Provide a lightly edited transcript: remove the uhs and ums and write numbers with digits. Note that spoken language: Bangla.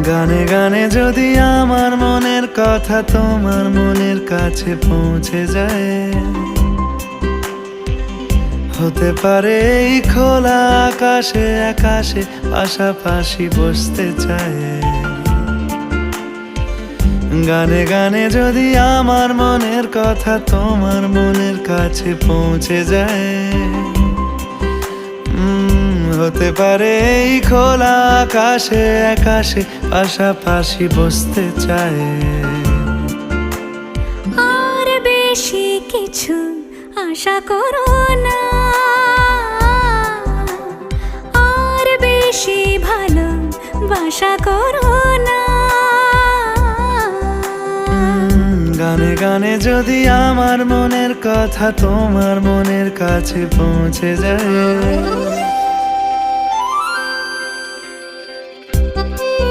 গানে গানে যদি আমার মনের কথা তোমার মনের কাছে পৌঁছে যায়, হতে পারে এই খোলা আকাশে আকাশে পাশাপাশি বসতে চায়। গানে গানে যদি আমার মনের কথা তোমার মনের কাছে পৌঁছে যায়, হতে পারে এই খোলা আকাশে আকাশে পাশাপাশি বসতে চায়। আর বেশি কিছু আশা করো না, আর বেশি ভালোবাসা করো না। গানে গানে যদি আমার মনের কথা তোমার মনের কাছে পৌঁছে যায়,